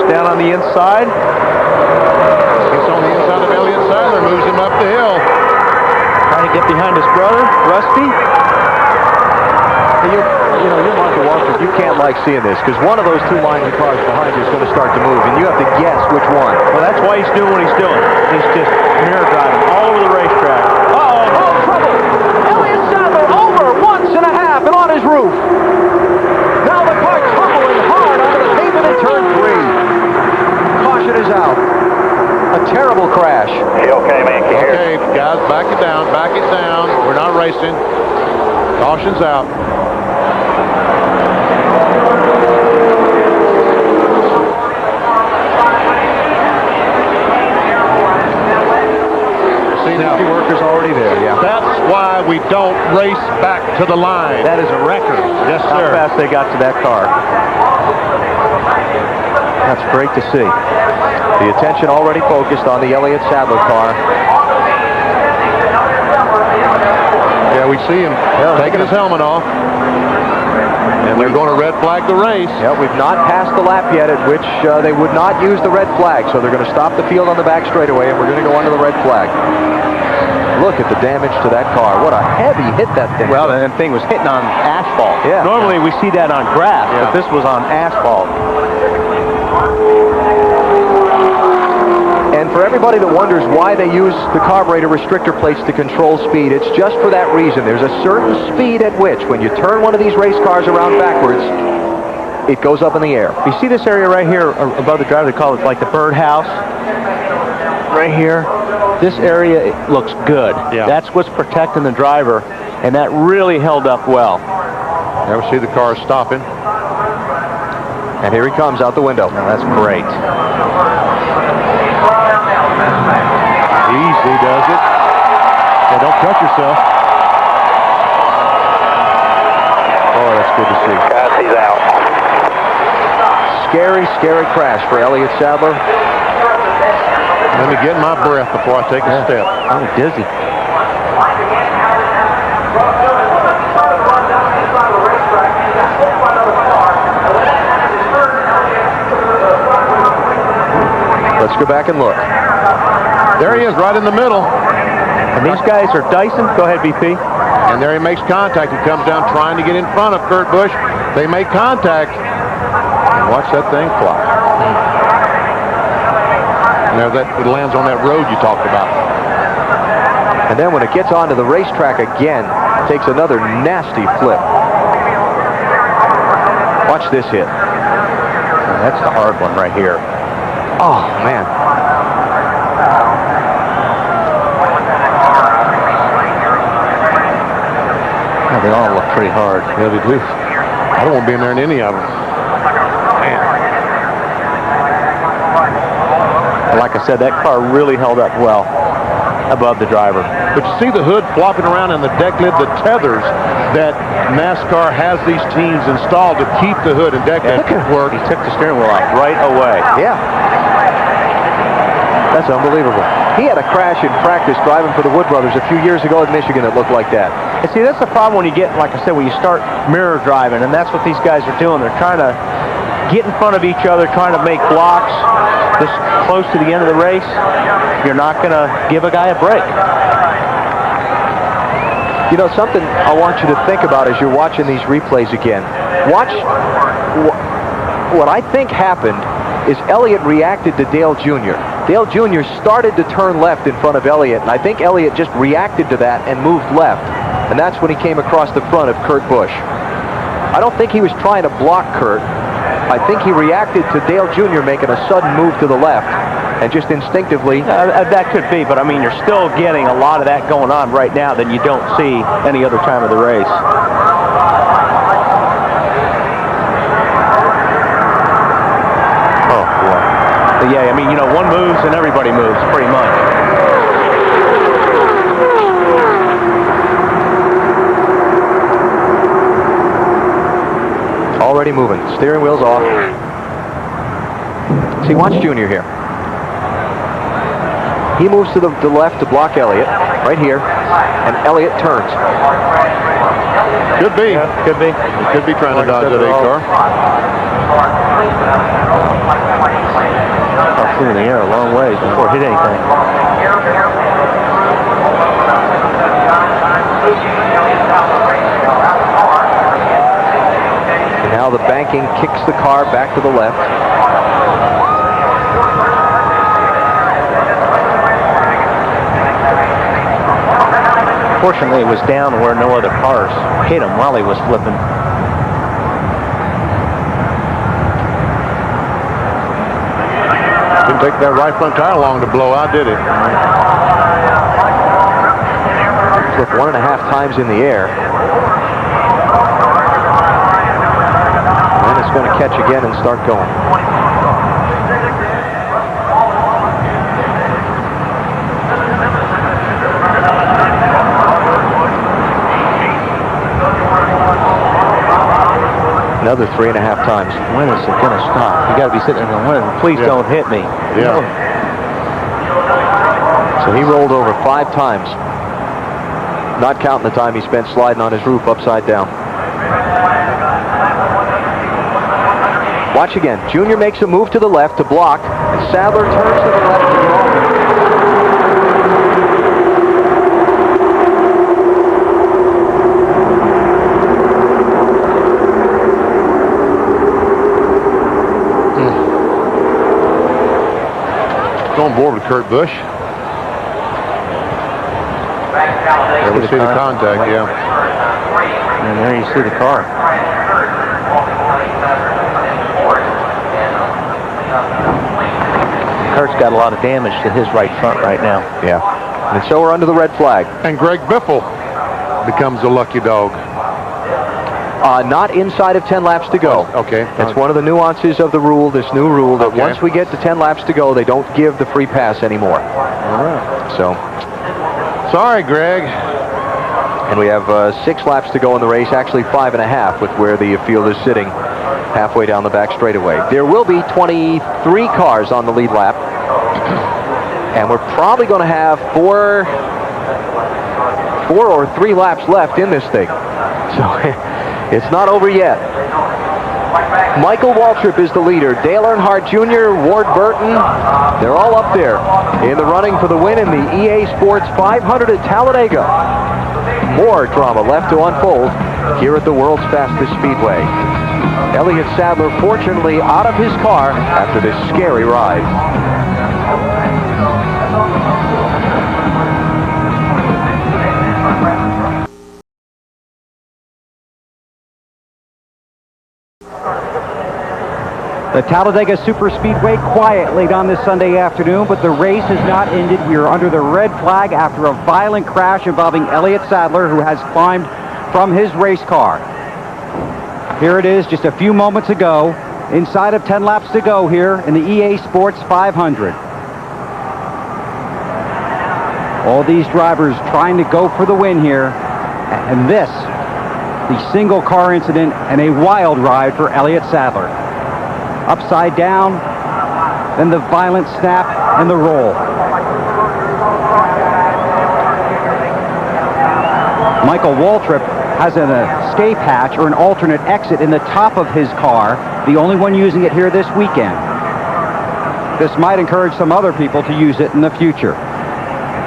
down on the inside. Gets on the inside of Elliott Sadler, moves him up the hill. Trying to get behind his brother, Rusty. You're Martha Walker. You can't like seeing this because one of those two lines of cars behind you is going to start to move, and you have to guess which one. Well, that's why he's doing what he's doing. He's just mirror driving all over the racetrack. Oh, trouble! Elliott Sadler over once and a half and on his roof. Now the car tumbling hard onto the pavement in turn 3. Caution is out. A terrible crash. Okay, man. Okay, guys, back it down. We're not racing. Caution's out. Safety workers already there, yeah. That's why we don't race back to the line. That is a record. Yes, How sir. fast they got to that car. That's great to see. The attention already focused on the Elliott Sadler car. Yeah, we see him taking his helmet off. And they're going to red flag the race. Yeah, we've not passed the lap yet at which they would not use the red flag. So they're going to stop the field on the back straightaway, and we're going to go under the red flag. Look at the damage to that car. What a heavy hit that thing. Well, that thing was hitting on asphalt. Yeah. Normally we see that on grass, but this was on asphalt. And for everybody that wonders why they use the carburetor restrictor plates to control speed, it's just for that reason. There's a certain speed at which, when you turn one of these race cars around backwards, it goes up in the air. You see this area right here above the driver? They call it like the birdhouse. Right here. This area looks good. Yeah. That's what's protecting the driver, and that really held up well. There we see the car stopping. And here he comes out the window. Now, that's great. Easy does it. Yeah, don't cut yourself. Oh, that's good to see. Guys, he's out. Scary, scary crash for Elliott Sadler. Let me get my breath before I take a step. I'm dizzy. Let's go back and look. There he is, right in the middle. And these guys are Dyson. Go ahead, BP. And there he makes contact. He comes down trying to get in front of Kurt Busch. They make contact. And watch that thing fly. And there it lands on that road you talked about. And then when it gets onto the racetrack again, it takes another nasty flip. Watch this hit. That's the hard one right here. Oh, man. Yeah, they all look pretty hard. Yeah, they do. I don't want to be in there in any of them. Man. And like I said, that car really held up well above the driver. But you see the hood flopping around and the deck lid, the tethers that NASCAR has these teams installed to keep the hood and deck lid work. He took the steering wheel off right away. Yeah. That's unbelievable. He had a crash in practice driving for the Wood Brothers a few years ago at Michigan that looked like that. And see, that's the problem when you get, like I said, when you start mirror driving, and that's what these guys are doing. They're trying to get in front of each other, trying to make blocks this close to the end of the race. You're not going to give a guy a break. You know, something I want you to think about as you're watching these replays again. Watch what I think happened is Elliott reacted to Dale Jr. Dale Jr. started to turn left in front of Elliott, and I think Elliott just reacted to that and moved left. And that's when he came across the front of Kurt Busch. I don't think he was trying to block Kurt. I think he reacted to Dale Jr. making a sudden move to the left, and just instinctively... that could be, but I mean, you're still getting a lot of that going on right now that you don't see any other time of the race. Oh, boy. But yeah, I mean, you know, one moves and everybody moves, pretty much. Already moving. Steering wheel's off. See, watch Junior here. He moves to the left to block Elliott, right here, and Elliott turns. Could be. Yeah, could be. He could be trying to dodge that A car. flew in the air a long ways before it hit anything. And now the banking kicks the car back to the left. Fortunately, it was down where no other cars hit him while he was flipping. Didn't take that right front tire long to blow out, did it? Flipped 1.5 times in the air. And it's going to catch again and start going. Another 3.5 times. When is it going to stop? You got to be sitting there going, please don't hit me. Yeah. So he rolled over 5 times. Not counting the time he spent sliding on his roof upside down. Watch again. Junior makes a move to the left to block. And Sadler turns to the left to draw. On board with Kurt Busch. There we see the contact, yeah. And there you see the car. Kurt's got a lot of damage to his right front right now. Yeah. And so we're under the red flag. And Greg Biffle becomes a lucky dog. Not inside of 10 laps to go. Okay. That's one of the nuances of the rule, this new rule, that once we get to 10 laps to go, they don't give the free pass anymore. All right. So. Sorry, Greg. And we have 6 laps to go in the race, actually 5.5 with where the field is sitting halfway down the back straightaway. There will be 23 cars on the lead lap. And we're probably going to have 4 or 3 laps left in this thing. So it's not over yet. Michael Waltrip is the leader. Dale Earnhardt Jr., Ward Burton, they're all up there in the running for the win in the EA Sports 500 at Talladega. More drama left to unfold here at the world's fastest speedway. Elliott Sadler fortunately out of his car after this scary ride. The Talladega Superspeedway quiet late on this Sunday afternoon, but the race has not ended. We are under the red flag after a violent crash involving Elliott Sadler, who has climbed from his race car. Here it is just a few moments ago, inside of 10 laps to go here in the EA Sports 500. All these drivers trying to go for the win here, and this, the single car incident and a wild ride for Elliott Sadler. Upside down, then the violent snap and the roll. Michael Waltrip has an escape hatch or an alternate exit in the top of his car, the only one using it here this weekend. This might encourage some other people to use it in the future.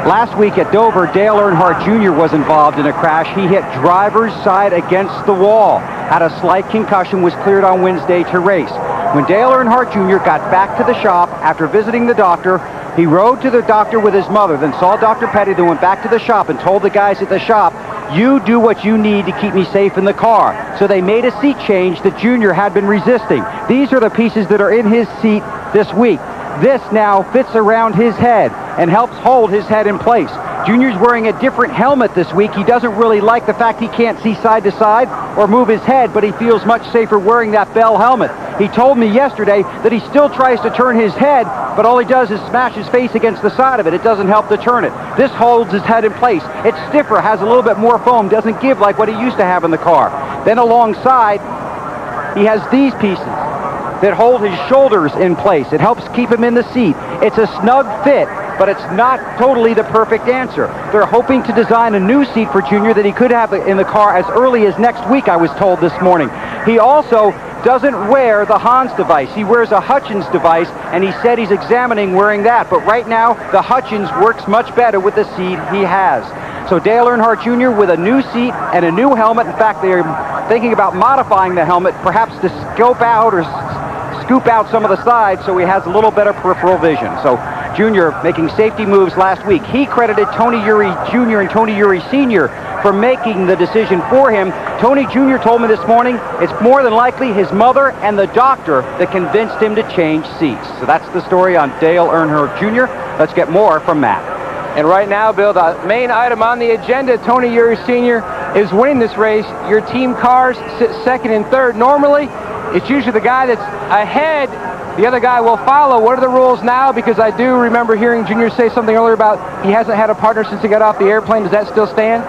Last week at Dover, Dale Earnhardt Jr. was involved in a crash. He hit driver's side against the wall, had a slight concussion, was cleared on Wednesday to race. When Dale Earnhardt Jr. got back to the shop after visiting the doctor, he rode to the doctor with his mother, then saw Dr. Petty, then went back to the shop and told the guys at the shop, "You do what you need to keep me safe in the car." So they made a seat change that Junior had been resisting. These are the pieces that are in his seat this week. This now fits around his head and helps hold his head in place. Junior's wearing a different helmet this week. He doesn't really like the fact he can't see side to side or move his head, but he feels much safer wearing that Bell helmet. He told me yesterday that he still tries to turn his head, but all he does is smash his face against the side of it. It doesn't help to turn it. This holds his head in place. It's stiffer, has a little bit more foam, doesn't give like what he used to have in the car. Then alongside, he has these pieces that hold his shoulders in place. It helps keep him in the seat. It's a snug fit, but it's not totally the perfect answer. They're hoping to design a new seat for Junior that he could have in the car as early as next week, I was told this morning. He also doesn't wear the Hans device. He wears a Hutchins device, and he said he's examining wearing that. But right now, the Hutchins works much better with the seat he has. So Dale Earnhardt Jr. with a new seat and a new helmet. In fact, they're thinking about modifying the helmet, perhaps to scope out or scoop out some of the sides so he has a little better peripheral vision. So Jr. making safety moves last week. He credited Tony Eury Jr. and Tony Eury Sr. for making the decision for him. Tony Jr. told me this morning it's more than likely his mother and the doctor that convinced him to change seats. So that's the story on Dale Earnhardt Jr. Let's get more from Matt. And right now, Bill, the main item on the agenda, Tony Eury Sr. is winning this race. Your team cars sit second and third. Normally, it's usually the guy that's ahead, the other guy will follow. What are the rules now? Because I do remember hearing Junior say something earlier about he hasn't had a partner since he got off the airplane. Does that still stand?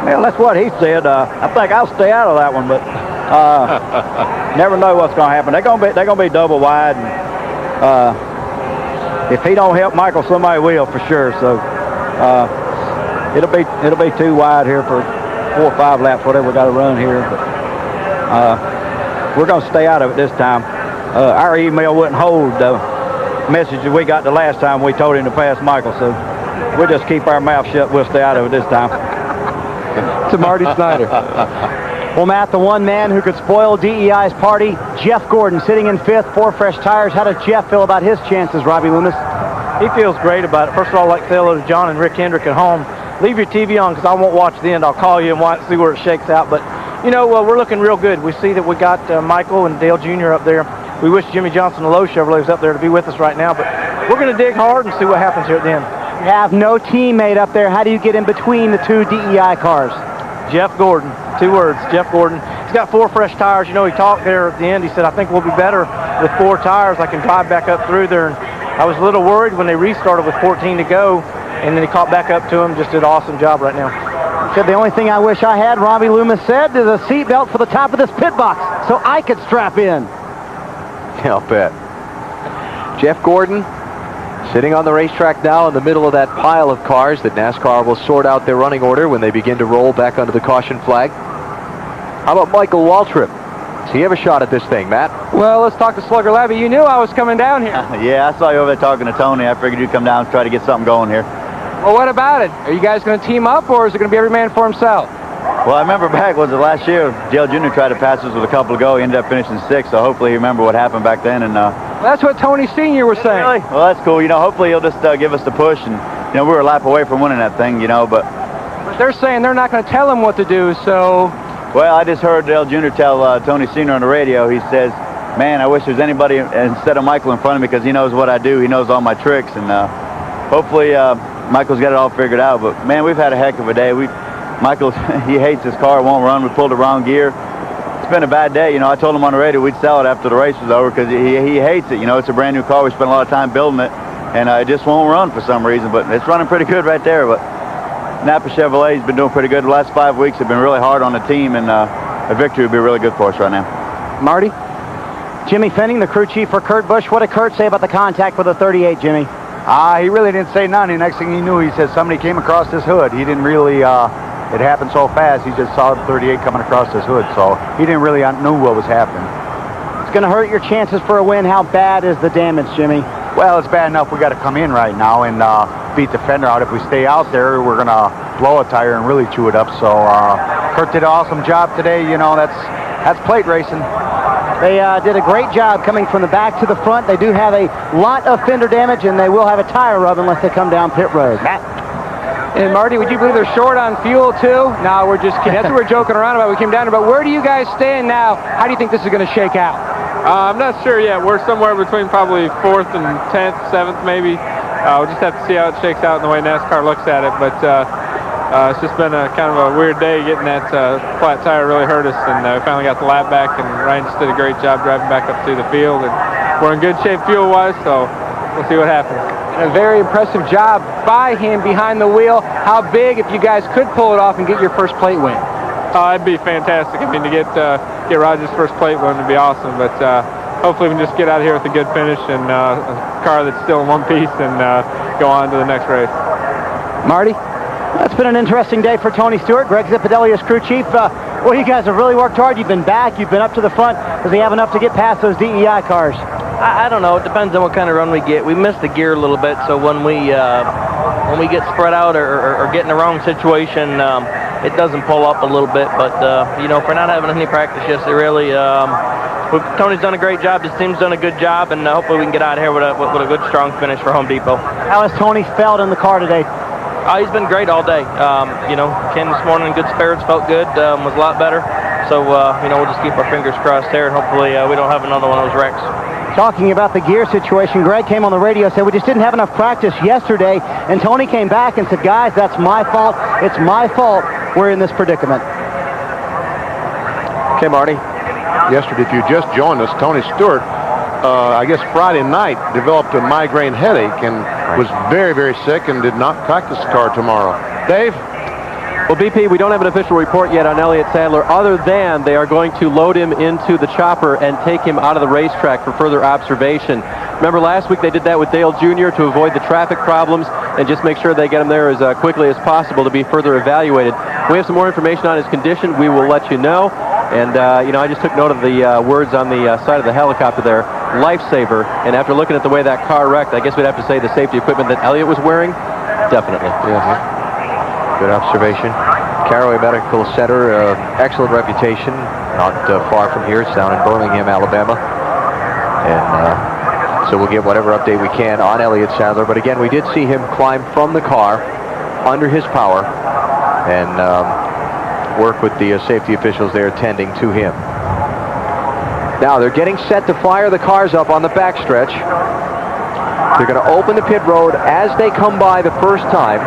Well, that's what he said. I think I'll stay out of that one, but never know what's going to happen. They're going to be double wide. And, if he don't help Michael, somebody will for sure. So it'll be too wide here for 4 or 5 laps, whatever we got to run here. But we're going to stay out of it this time. Our email wouldn't hold the message that we got the last time we told him to pass Michael. So we'll just keep our mouth shut. We'll stay out of it this time. To Marty Snyder. Well, Matt, the one man who could spoil DEI's party, Jeff Gordon, sitting in 5th, 4 fresh tires. How does Jeff feel about his chances, Robbie Loomis? He feels great about it. First of all, I'd like to say hello to John and Rick Hendrick at home. Leave your TV on because I won't watch the end. I'll call you and watch, see where it shakes out. But, you know, we're looking real good. We see that we got Michael and Dale Jr. up there. We wish Jimmy Johnson of Lowe Chevrolet was up there to be with us right now. But we're going to dig hard and see what happens here at the end. You have no teammate up there. How do you get in between the 2 DEI cars? Jeff Gordon. 2 words, Jeff Gordon. He's got 4 fresh tires. You know, he talked there at the end. He said, I think we'll be better with 4 tires. I can drive back up through there. And I was a little worried when they restarted with 14 to go, and then he caught back up to him. Just did an awesome job right now. Said the only thing I wish I had, Robbie Loomis said, is a seatbelt for the top of this pit box so I could strap in. Yeah, I'll bet. Jeff Gordon sitting on the racetrack now in the middle of that pile of cars that NASCAR will sort out their running order when they begin to roll back under the caution flag. How about Michael Waltrip? Does he have a shot at this thing, Matt? Well, let's talk to Slugger Labby. You knew I was coming down here. Yeah, I saw you over there talking to Tony. I figured you'd come down and try to get something going here. Well, what about it? Are you guys going to team up, or is it going to be every man for himself? Well, I remember back, was it last year, Dale Jr. tried to pass us with a couple to go. He ended up finishing 6th, so hopefully you remember what happened back then. And well, that's what Tony Sr. was saying. Really? Well, that's cool. You know, hopefully he'll just give us the push. And, you know, we were a lap away from winning that thing, you know, but they're saying they're not going to tell him what to do, so... Well, I just heard Dale Jr. tell Tony Sr. on the radio. He says, man, I wish there's anybody instead of Michael in front of me because he knows what I do. He knows all my tricks. And hopefully Michael's got it all figured out. But, man, we've had a heck of a day. Michael, he hates his car. It won't run. We pulled the wrong gear. It's been a bad day. You know, I told him on the radio we'd sell it after the race was over because he hates it. You know, it's a brand new car. We spent a lot of time building it. And it just won't run for some reason. But it's running pretty good right there. But Napa Chevrolet's been doing pretty good. The last 5 weeks have been really hard on the team. And a victory would be really good for us right now. Marty? Jimmy Fenning, the crew chief for Kurt Busch. What did Kurt say about the contact with the 38, Jimmy? He really didn't say nothing. Next thing he knew, he said somebody came across his hood. He didn't really... It happened so fast, he just saw the 38 coming across his hood, so he didn't really know what was happening. It's going to hurt your chances for a win. How bad is the damage, Jimmy? Well, it's bad enough we got to come in right now and beat the fender out. If we stay out there, we're going to blow a tire and really chew it up. So Kurt did an awesome job today. You know, that's plate racing. They did a great job coming from the back to the front. They do have a lot of fender damage, and they will have a tire rub unless they come down pit road. And Marty, would you believe they're short on fuel too? No, we're just kidding. That's what we're joking around about. We came down here, but where do you guys stand now? How do you think this is going to shake out? I'm not sure yet. We're somewhere between probably 4th and 10th, 7th maybe. We'll just have to see how it shakes out and the way NASCAR looks at it. But it's just been a kind of a weird day. Getting that flat tire really hurt us, and we finally got the lap back, and Ryan just did a great job driving back up through the field. And we're in good shape fuel-wise, so we'll see what happens. And a very impressive job by him behind the wheel. How big if you guys could pull it off and get your first plate win? It'd be fantastic. I mean, to get Roger's first plate win would be awesome. But hopefully we can just get out of here with a good finish and a car that's still in one piece and go on to the next race. Marty? It's been an interesting day for Tony Stewart. Greg Zipadelli is crew chief. Well, you guys have really worked hard. You've been back. You've been up to the front. Does he have enough to get past those DEI cars? I don't know. It depends on what kind of run we get. We miss the gear a little bit, so when we get spread out or get in the wrong situation, it doesn't pull up a little bit. But you know, for not having any practice yesterday, really, Tony's done a great job. His team's done a good job, and hopefully we can get out of here with a good, strong finish for Home Depot. How has Tony felt in the car today? He's been great all day. You know, came this morning in good spirits, felt good, was a lot better. So you know, we'll just keep our fingers crossed there, and hopefully we don't have another one of those wrecks. Talking about the gear situation, Greg came on the radio and said we just didn't have enough practice yesterday, and Tony came back and said, guys, that's my fault. It's my fault we're in this predicament. Okay, Marty. Yesterday, if you just joined us, Tony Stewart, I guess Friday night, developed a migraine headache and was very, very sick and did not practice the car tomorrow. Dave? Well, BP, we don't have an official report yet on Elliott Sadler, other than they are going to load him into the chopper and take him out of the racetrack for further observation. Remember last week they did that with Dale Jr. to avoid the traffic problems and just make sure they get him there as quickly as possible to be further evaluated. We have some more information on his condition. We will let you know. And, you know, I just took note of the words on the side of the helicopter there, lifesaver. And after looking at the way that car wrecked, I guess we'd have to say the safety equipment that Elliott was wearing, definitely. Yeah. Good observation. Caraway Medical Center, excellent reputation, not far from here. It's down in Birmingham, Alabama. And so we'll get whatever update we can on Elliott Sadler. But again, we did see him climb from the car under his power and work with the safety officials there tending to him. Now they're getting set to fire the cars up on the backstretch. They're going to open the pit road as they come by the first time.